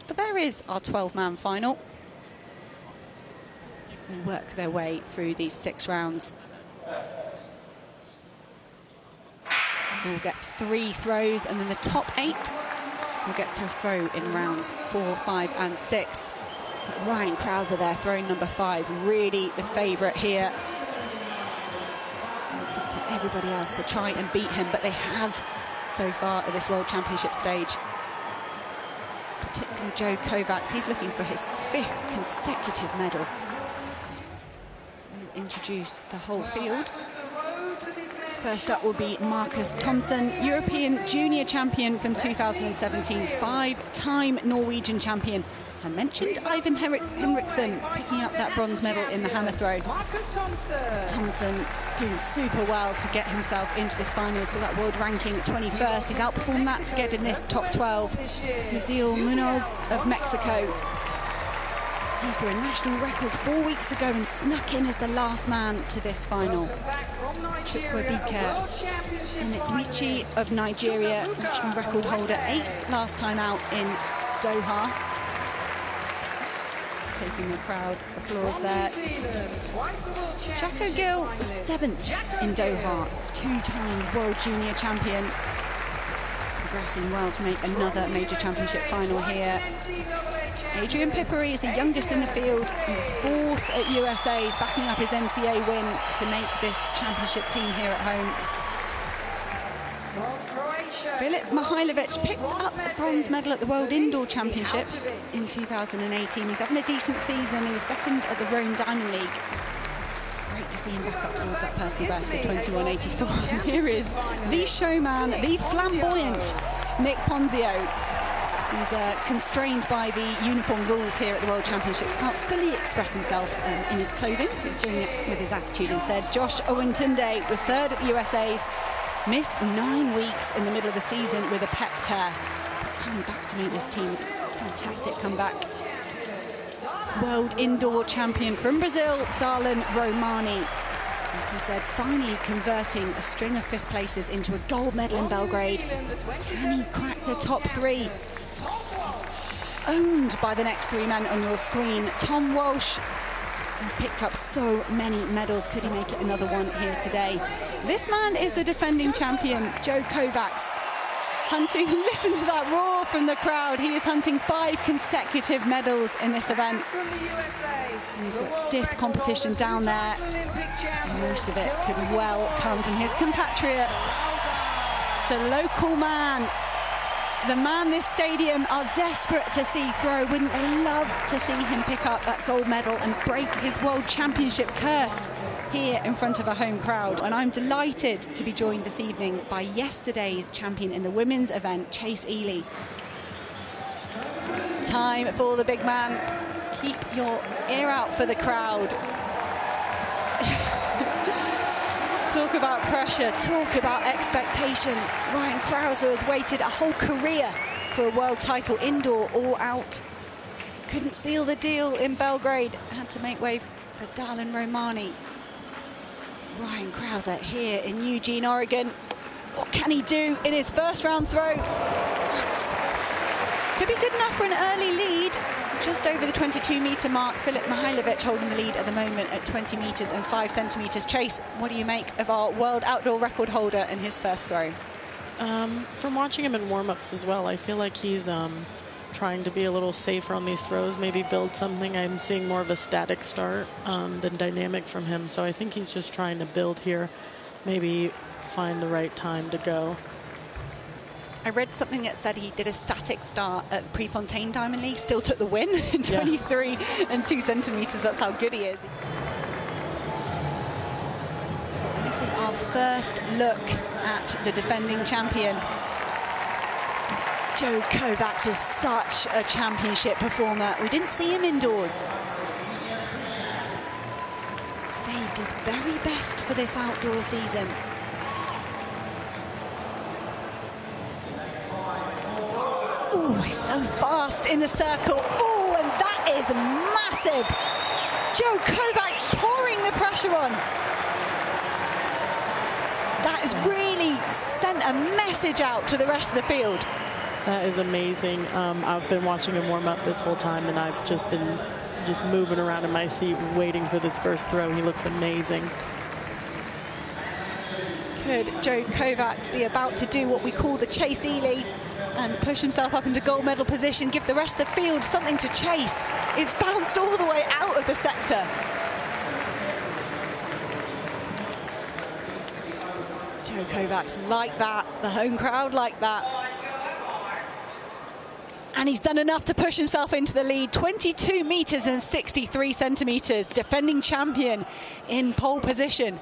But there is our 12-man final. They'll work their way through these 6 rounds. We'll get 3 throws, and then the top 8 will get to throw in rounds 4, 5, and 6. But Ryan Krauser there, throwing number 5, really the favourite here. And it's up to everybody else to try and beat him, but they have so far at this World Championship stage. Particularly Joe Kovacs, he's looking for his 5th consecutive medal. We'll introduce the whole field. First up will be Marcus Thomsen, European junior champion from 2017, 5-time Norwegian champion. I mentioned Ivan Henriksson picking up that bronze medal in the hammer throw. Thomsen doing super well to get himself into this final, so that world ranking at 21st. He's outperformed that to get in this top 12. Maziel Munoz of Mexico. He threw a national record 4 weeks ago and snuck in as the last man to this final. Chukwuebuka Onyekwichi of Nigeria, national record holder, 8th last time out in Doha. Taking the crowd applause there. Chaco Gill was 7th in Doha, 2-time world junior champion. Progressing well to make another major championship final here. Adrian Piperi is the youngest in the field. He was 4th at USA's, backing up his NCAA win to make this championship team here at home. Filip Mihajlovic picked up a bronze medal at the World Indoor Championships in 2018. He's having a decent season. He was 2nd at the Rome Diamond League. Great to see him back up towards that personal best of 21.84. Here is the showman, the flamboyant Nick Ponzio. He's constrained by the uniform rules here at the World Championships. Can't fully express himself in his clothing, so he's doing it with his attitude instead. Josh Owentunde was 3rd at the USA's. Missed 9 weeks in the middle of the season with a pec tear. Coming back to meet this team is a fantastic comeback. World indoor champion from Brazil, Darlan Romani. Like we said, finally converting a string of 5th places into a gold medal in Belgrade. Can he crack the top 3? Owned by the next 3 men on your screen. Tom Walsh has picked up so many medals. Could he make it another one here today? This man is the defending champion, Joe Kovacs. Hunting, listen to that roar from the crowd. He is hunting 5 consecutive medals in this event. And he's got stiff competition down there. And most of it could well come from his compatriot, the local man. The man this stadium are desperate to see throw. Wouldn't they love to see him pick up that gold medal and break his World Championship curse here in front of a home crowd? And I'm delighted to be joined this evening by yesterday's champion in the women's event, Chase Ely. Time for the big man. Keep your ear out for the crowd. Talk about pressure, talk about expectation. Ryan Krauser has waited a whole career for a world title, indoor or out. Couldn't seal the deal in Belgrade. Had to make way for Darlan Romani. Ryan Krauser here in Eugene, Oregon. What can he do in his first round throw? Could be good enough for an early lead. Just over the 22-meter mark. Filip Mihajlovic holding the lead at the moment at 20 meters and 5 centimeters. Chase, what do you make of our world outdoor record holder in his first throw? From watching him in warm-ups as well, I feel like he's trying to be a little safer on these throws, maybe build something. I'm seeing more of a static start than dynamic from him. So I think he's just trying to build here, maybe find the right time to go. I read something that said he did a static start at Prefontaine Diamond League, still took the win in 23 and 2 centimeters. That's how good he is. And this is our first look at the defending champion. Joe Kovacs is such a championship performer. We didn't see him indoors. Saved his very best for this outdoor season. Oh, he's so fast in the circle. Oh, and that is massive. Joe Kovacs pouring the pressure on. That has really sent a message out to the rest of the field. That is amazing. I've been watching him warm up this whole time, and I've just been moving around in my seat waiting for this first throw. He looks amazing. Could Joe Kovacs be about to do what we call the Chase Ely and push himself up into gold medal position, give the rest of the field something to chase? It's bounced all the way out of the sector. Joe Kovacs like that, the home crowd like that. And he's done enough to push himself into the lead. 22 meters and 63 centimeters, defending champion in pole position.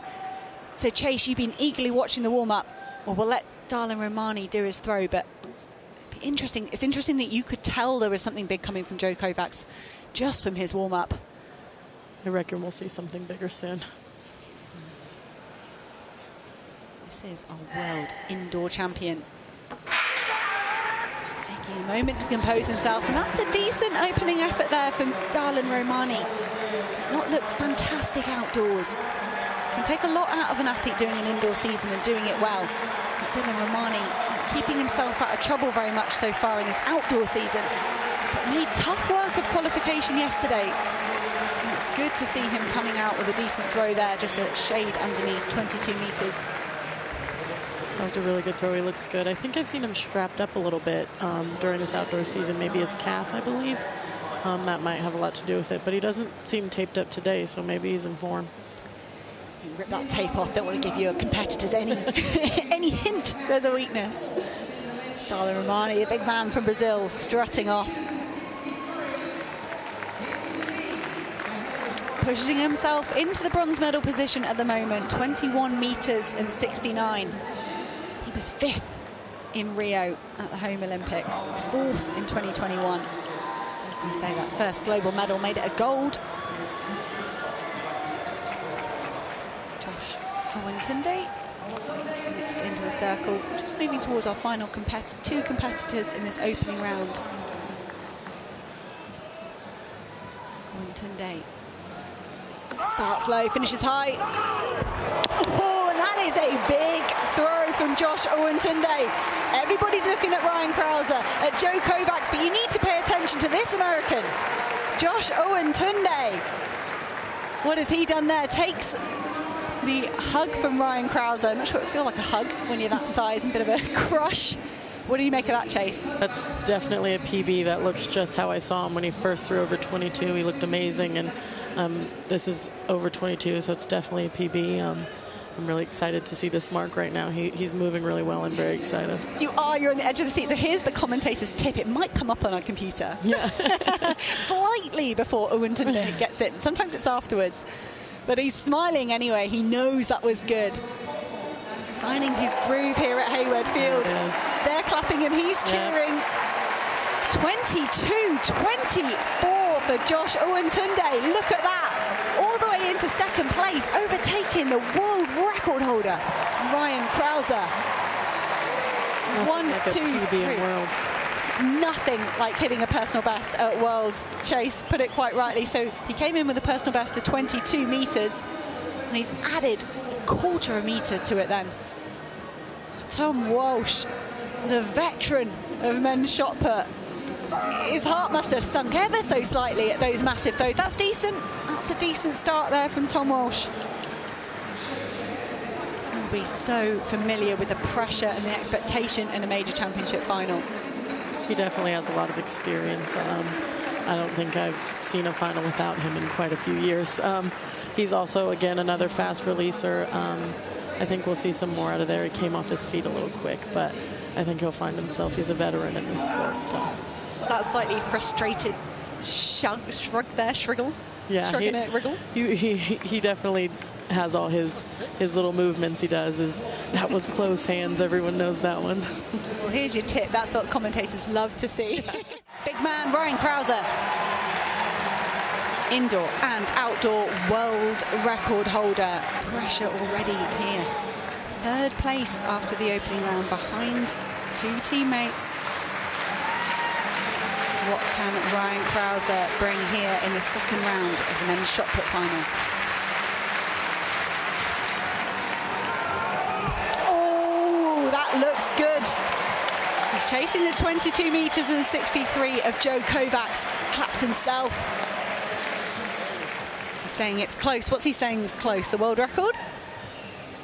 So Chase, you've been eagerly watching the warm-up. Well, we'll let Darlan Romani do his throw, but it'd be interesting. It's interesting that you could tell there was something big coming from Joe Kovacs just from his warm-up. I reckon we'll see something bigger soon. This is a world indoor champion. Taking a moment to compose himself, and that's a decent opening effort there from Darlan Romani. He's not looked fantastic outdoors. Can take a lot out of an athlete doing an indoor season and doing it well. But Darlan Romani keeping himself out of trouble very much so far in his outdoor season, but made tough work of qualification yesterday. And it's good to see him coming out with a decent throw there, just a shade underneath 22 meters. That was a really good throw. He looks good. I think I've seen him strapped up a little bit during this outdoor season, maybe his calf, I believe. That might have a lot to do with it, but he doesn't seem taped up today, so maybe he's in form. You rip that tape off. Don't want to give your competitors any any hint there's a weakness. Darlan Romani, a big man from Brazil, strutting off. Pushing himself into the bronze medal position at the moment, 21 meters and 69. He was 5th in Rio at the Home Olympics, 4th in 2021. I say that first global medal made it a gold. Josh Owentunde next into the circle, just moving towards our final two competitors in this opening round. Owentunde starts low, finishes high. Oh, and that is a big throw from Josh Owentunde. Everybody's looking at Ryan Krause, at Joe Kovacs, but you need to pay attention to this American, Josh Owentunde. What has he done there? Takes the hug from Ryan Krause. I'm not sure it would feel like a hug when you're that size, a bit of a crush. What do you make of that, Chase? That's definitely a PB. That looks just how I saw him when he first threw over 22. He looked amazing, and this is over 22, so it's definitely a PB. I'm really excited to see this mark right now. He's moving really well. I'm very excited. You are. You're on the edge of the seat. So here's the commentator's tip. It might come up on our computer. Yeah. Slightly before Owentunde gets it. Sometimes it's afterwards. But he's smiling anyway. He knows that was good. Finding his groove here at Hayward Field. They're clapping and he's cheering. 22-24 for Josh Owentunde. Look at that. All the way into second place, overtaking the world record holder, Ryan Krause. 1, 2, 3. Nothing like hitting a personal best at Worlds. Chase put it quite rightly. So he came in with a personal best of 22 meters, and he's added a quarter a meter to it then. Tom Walsh, the veteran of men's shot put, his heart must have sunk ever so slightly at those massive throws. That's decent. That's a decent start there from Tom Walsh. He'll be so familiar with the pressure and the expectation in a major championship final. He definitely has a lot of experience. I don't think I've seen a final without him in quite a few years. He's also, again, another fast releaser. I think we'll see some more out of there. He came off his feet a little quick, but I think he'll find himself. He's a veteran in this sport. So that slightly frustrated shrug there, shriggle? Yeah, shrugging it, wriggle? He definitely has all his little movements he does. That was close hands. Everyone knows that one. Well, here's your tip. That's what commentators love to see. Big man, Ryan Krause. Indoor and outdoor world record holder. Pressure already here. 3rd place after the opening round, behind 2 teammates. What can Ryan Krause bring here in the 2nd round of the men's shot put final? Oh, that looks good. He's chasing the 22 meters and 63 of Joe Kovacs. Claps himself. He's saying it's close. What's he saying is close? The world record?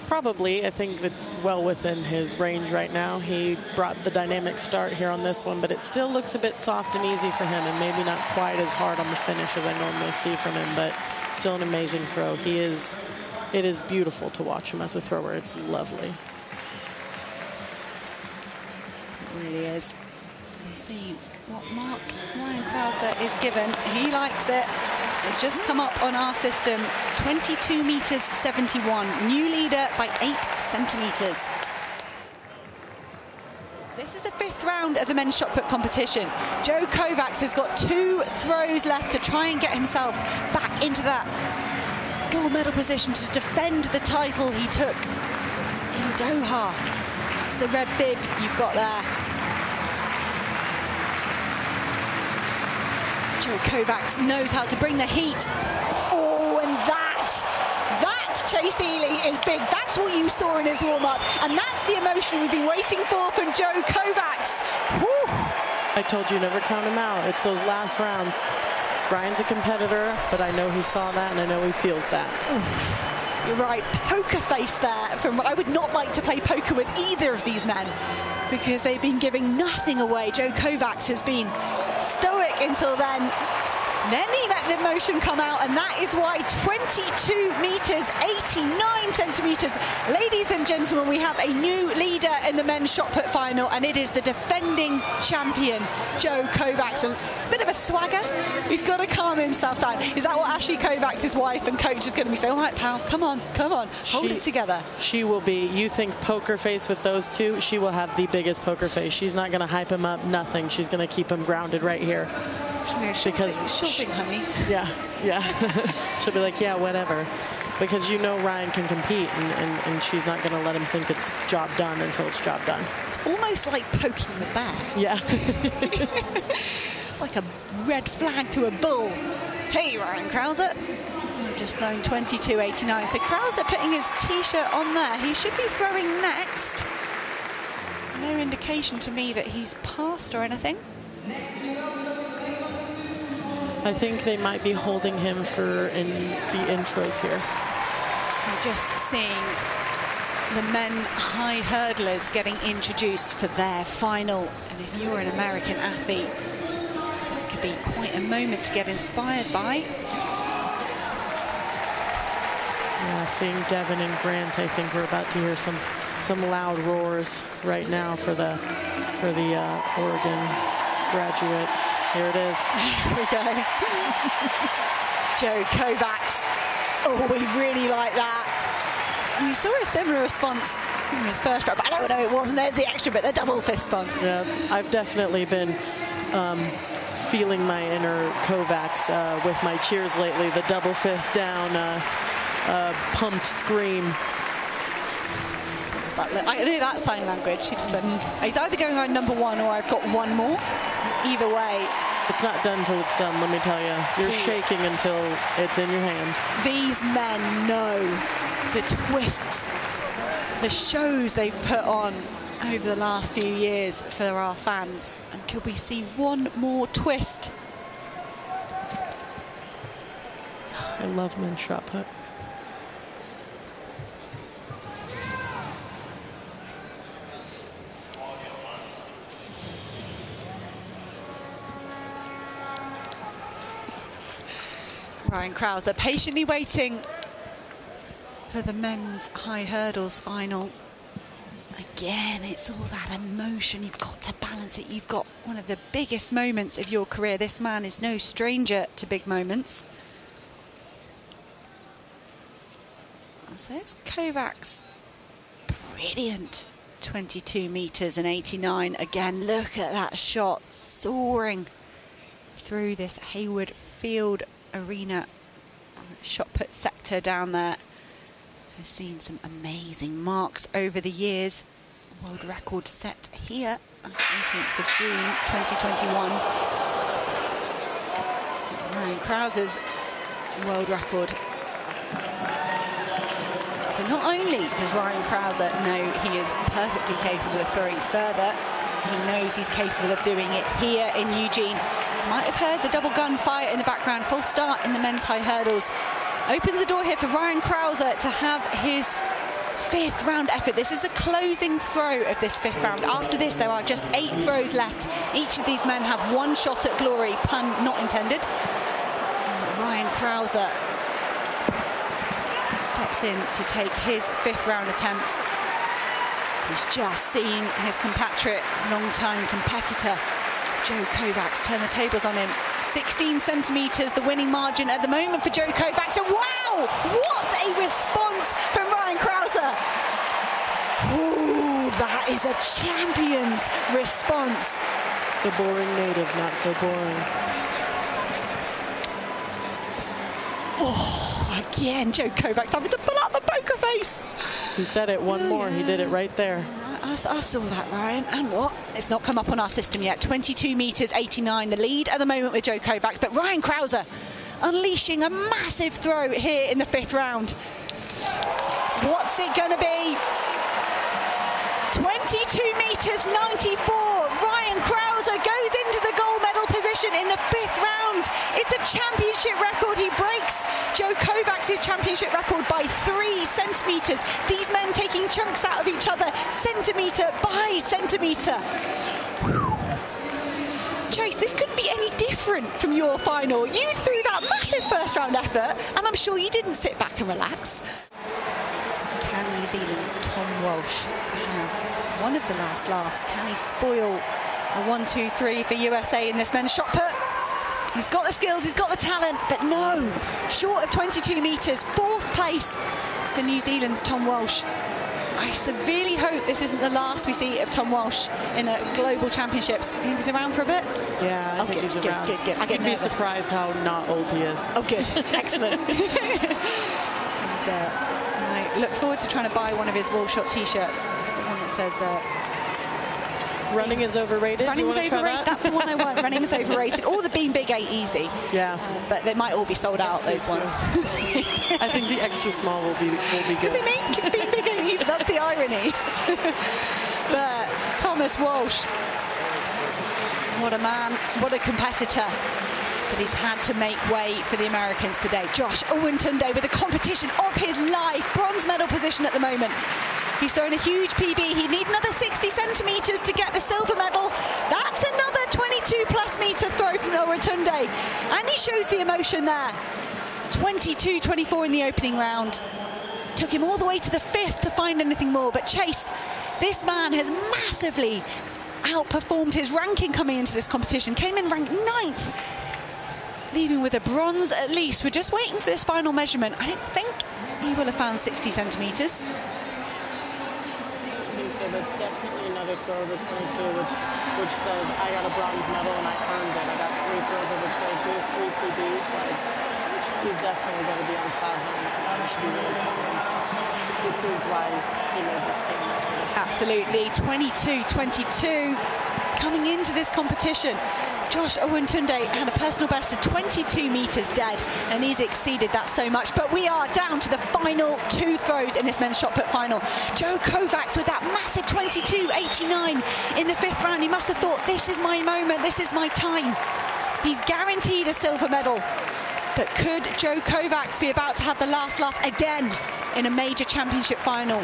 Probably. I think it's well within his range right now. He brought the dynamic start here on this one, but it still looks a bit soft and easy for him, and maybe not quite as hard on the finish as I normally see from him, but still an amazing throw. It is beautiful to watch him as a thrower. It's lovely. It really is. Let's see what mark Ryan Krauser is given. He likes it. It's just come up on our system. 22 meters 71. New leader by 8 centimeters. This is the 5th round of the men's shot put competition. Joe Kovacs has got 2 throws left to try and get himself back into that gold medal position to defend the title he took in Doha. That's the red bib you've got there. Joe Kovacs knows how to bring the heat. Oh, and that Chase Ely is big. That's what you saw in his warm-up, and that's the emotion we've been waiting for from Joe Kovacs. Woo. I told you never count him out. It's those last rounds. Brian's a competitor, but I know he saw that, and I know he feels that. Oof. You're right, poker face there. I would not like to play poker with either of these men because they've been giving nothing away. Joe Kovacs has been stoic until then. Then he let the emotion come out, and that is why 22 meters, 89 centimeters. Ladies and gentlemen, we have a new leader in the men's shot put final, and it is the defending champion, Joe Kovacs. A bit of a swagger. He's got to calm himself down. Is that what Ashley Kovacs, his wife and coach, is going to be saying? All right, pal, come on, hold it together. She will be, you think poker face with those two, she will have the biggest poker face. She's not going to hype him up, nothing. She's going to keep him grounded right here. Because shopping, honey. Yeah. She'll be like, yeah, whatever. Because you know Ryan can compete, and she's not going to let him think it's job done until it's job done. It's almost like poking the bear. Yeah. Like a red flag to a bull. Hey, Ryan Krauser. Just throwing 22.89. So Krauser putting his T-shirt on there. He should be throwing next. No indication to me that he's passed or anything. I think they might be holding him in the intros here. We're just seeing the men high hurdlers getting introduced for their final. And if you're an American athlete, that could be quite a moment to get inspired by. Yeah, seeing Devin and Grant, I think we're about to hear some loud roars right now for the Oregon graduate. Here it is. Here we go. Joe Kovacs. Oh, we really like that. We saw a similar response in his first round, but I don't know, it wasn't. There's the extra bit, the double fist bump. Yeah, I've definitely been feeling my inner Kovacs with my cheers lately. The double fist down, pumped scream. I knew that sign language. He just went, he's either going on number 1 or I've got one more. Either way. It's not done till it's done, let me tell you. You're shaking until it's in your hand. These men know the twists, the shows they've put on over the last few years for our fans. And could we see one more twist? I love men's shot put. Ryan Krauser patiently waiting for the men's high hurdles final. Again, it's all that emotion. You've got to balance it. You've got one of the biggest moments of your career. This man is no stranger to big moments. So it's Kovacs. Brilliant. 22 meters and 89. Again, look at that shot soaring through this Hayward Field arena. Shot put sector down there has seen some amazing marks over the years. World record set here on 18th of June 2021. Ryan Krauser's world record. So not only does Ryan Krauser know he is perfectly capable of throwing further, he knows he's capable of doing it here in Eugene. You might have heard the double gun fire in the background. Full start in the men's high hurdles. Opens the door here for Ryan Krauser to have his 5th round effort. This is the closing throw of this 5th round. After this, there are just 8 throws left. Each of these men have one shot at glory, pun not intended. And Ryan Krauser steps in to take his 5th round attempt. He's just seen his compatriot, long-time competitor, Joe Kovacs, turn the tables on him. 16 centimetres, the winning margin at the moment for Joe Kovacs. And wow, what a response from Ryan Krauser. Ooh, that is a champion's response. The boring native, not so boring. Oh, again, Joe Kovacs having to pull out the poker face. He said it, one more, he did it right there. I saw that, Ryan. And what? It's not come up on our system yet. 22 metres 89, the lead at the moment with Joe Kovacs. But Ryan Krauser unleashing a massive throw here in the 5th round. What's it going to be? 22 metres 94. Ryan Krauser goes into the gold medal position in the 5th round. It's a championship record. He breaks Joe Kovacs' championship record by 3 centimetres. These men taking chunks out of each other, centimetre by centimetre. Chase, this couldn't be any different from your final. You threw that massive 1st round effort, and I'm sure you didn't sit back and relax. Can New Zealand's Tom Walsh have one of the last laughs? Can he spoil a 1-2-3 for USA in this men's shot put? He's got the skills, he's got the talent, but no, short of 22 metres, 4th place for New Zealand's Tom Walsh. I severely hope this isn't the last we see of Tom Walsh in a global championships. You think he's around for a bit? Yeah, I think he's around. Good. I get You'd be surprised how not old he is. Oh, good. Excellent. And I look forward to trying to buy one of his wall shot t-shirts. It's the one that says... running is overrated. Running is overrated. That's the one I want. Running is overrated. Or the Beam Big 8 Easy. Yeah. But they might all be sold out, those ones. I think the extra small will be good. Could they make Beam Big 8 Easy? That's the irony. But Thomas Walsh, what a man, what a competitor. But he's had to make way for the Americans today. Josh Owentunde with a competition of his life. Bronze medal position at the moment. He's throwing a huge PB. He'd need another 60 centimetres to get the silver medal. That's another 22+ metre throw from Owentunde. And he shows the emotion there. 22-24 in the opening round. Took him all the way to the 5th to find anything more. But Chase, this man has massively outperformed his ranking coming into this competition. Came in ranked 9th. Leaving with a bronze at least. We're just waiting for this final measurement. I don't think he will have found 60 centimetres. But it's definitely another throw over 22, which says I got a bronze medal and I earned it. I got 3 throws over 22, 3 PBs. Like, he's definitely going to be on cloud 9. He should be really proud of himself. He proved why he made this team. Absolutely, 22-22 coming into this competition. Josh Owentunde had a personal best of 22 metres dead, and he's exceeded that so much. But we are down to the final 2 throws in this men's shot put final. Joe Kovacs with that massive 22.89 in the 5th round. He must have thought, this is my moment, this is my time. He's guaranteed a silver medal. But could Joe Kovacs be about to have the last laugh again in a major championship final?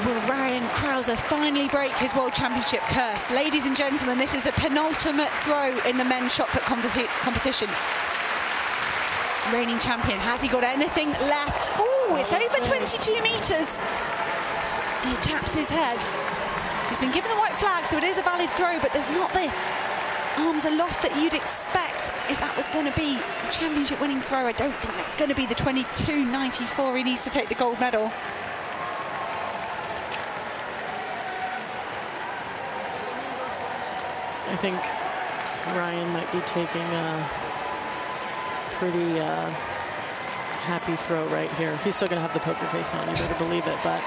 Will Ryan Krauser finally break his World Championship curse? Ladies and gentlemen, this is a penultimate throw in the men's shot put competition. Reigning champion, has he got anything left? Oh, it's over 22 metres. He taps his head. He's been given the white flag, so it is a valid throw, but there's not the arms aloft that you'd expect if that was going to be a championship winning throw. I don't think that's going to be the 22.94. He needs to take the gold medal. I think Ryan might be taking a pretty happy throw right here. He's still going to have the poker face on, you better believe it, but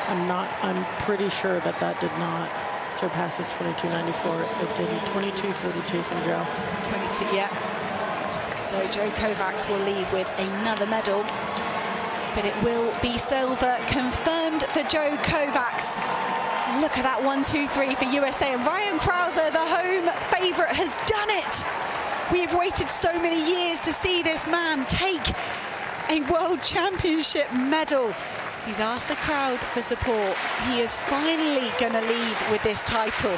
I'm pretty sure that did not surpass his 22.94. It didn't. 22.42 from Joe. 22, yeah. So Joe Kovacs will leave with another medal, but it will be silver confirmed for Joe Kovacs. look at that 1-2-3 for USA. And Ryan Krauser, the home favourite, has done it. We have waited so many years to see this man take a World Championship medal. He's asked the crowd for support. He is finally going to leave with this title.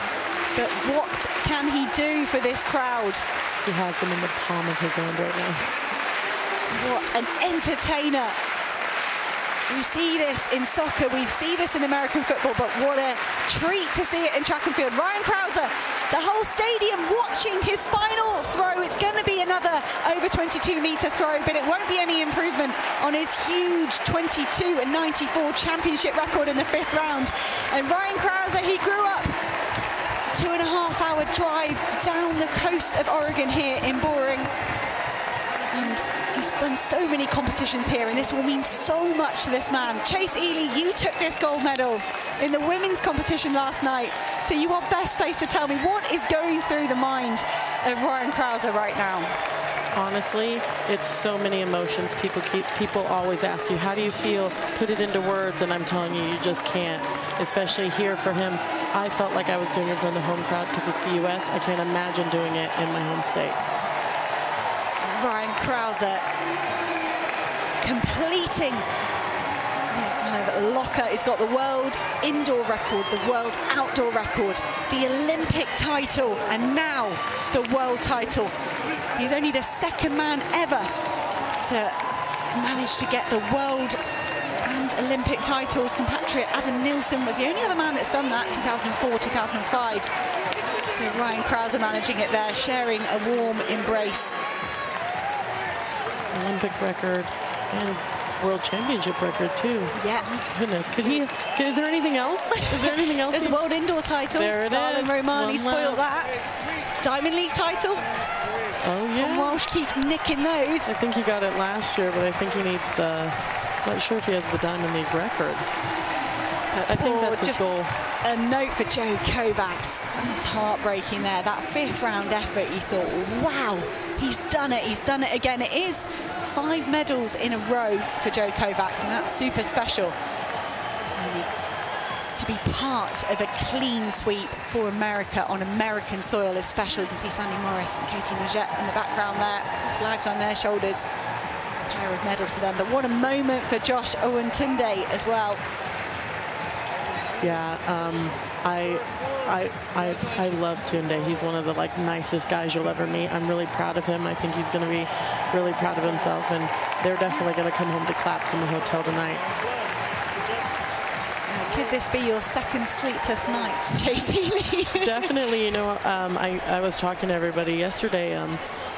But what can he do for this crowd? He has them in the palm of his hand right now. What an entertainer. We see this in soccer, we see this in American football, but what a treat to see it in track and field. Ryan Krauser, the whole stadium watching his final throw. It's going to be another over 22-meter throw, but it won't be any improvement on his huge 22-94 championship record in the 5th round. And Ryan Krauser, he grew up 2.5-hour drive down the coast of Oregon here in Boring. And he's done so many competitions here, and this will mean so much to this man. Chase Ely, you took this gold medal in the women's competition last night, so you are best placed to tell me what is going through the mind of Ryan Krauser right now. Honestly, it's so many emotions. People always ask you, how do you feel? Put it into words, and I'm telling you, you just can't. Especially here for him, I felt like I was doing it from the home crowd because it's the U.S. I can't imagine doing it in my home state. Ryan Krauser completing kind of locker. He's got the world indoor record, the world outdoor record, the Olympic title, and now the world title. He's only the 2nd man ever to manage to get the world and Olympic titles. Compatriot Adam Nielsen was the only other man that's done that, 2004, 2005. So Ryan Krauser managing it there, sharing a warm embrace. Olympic record and World Championship record too. Yeah. Oh, goodness, could he? Is there anything else? Is there anything else? There's a world indoor title. There it Darlan is. Romani One spoiled left. that. Diamond League title. Oh yeah. Tom Walsh keeps nicking those. I think he got it last year, but I think he needs the. Not sure if he has the Diamond League record. I think that's his goal. A note for Joe Kovacs. That's heartbreaking there. That 5th round effort, you thought, wow, he's done it. He's done it again. It is 5 medals in a row for Joe Kovacs, and that's super special. Really, to be part of a clean sweep for America on American soil is special. You can see Sandy Morris and Katie Magette in the background there, flags on their shoulders. A pair of medals for them. But what a moment for Josh Owentunde as well. Yeah, I love Tunde. He's one of the nicest guys you'll ever meet. I'm really proud of him. I think he's going to be really proud of himself, and they're definitely going to come home to claps in the hotel tonight. Could this be your 2nd sleepless night, Chase Ely? Definitely. You know, I was talking to everybody yesterday.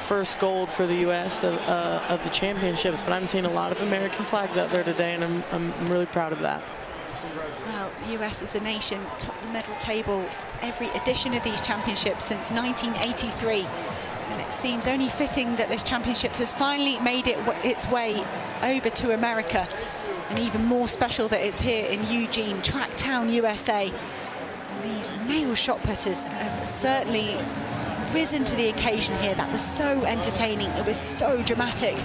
First gold for the U.S. of the championships, but I'm seeing a lot of American flags out there today, and I'm really proud of that. Well, US as a nation topped the medal table every edition of these championships since 1983. And it seems only fitting that this championships has finally made its way over to America. And even more special that it's here in Eugene, Tracktown, USA. And these male shot putters have certainly risen to the occasion here. That was so entertaining. It was so dramatic.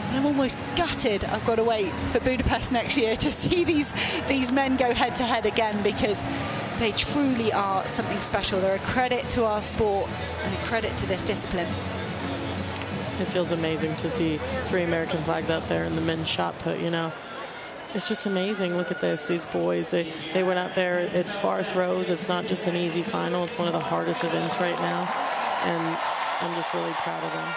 And I'm almost gutted I've got to wait for Budapest next year to see these men go head-to-head again, because they truly are something special. They're a credit to our sport and a credit to this discipline. It feels amazing to see 3 American flags out there in the men's shot put, you know. It's just amazing. Look at this. These boys, they went out there. It's far throws. It's not just an easy final. It's one of the hardest events right now. And I'm just really proud of them.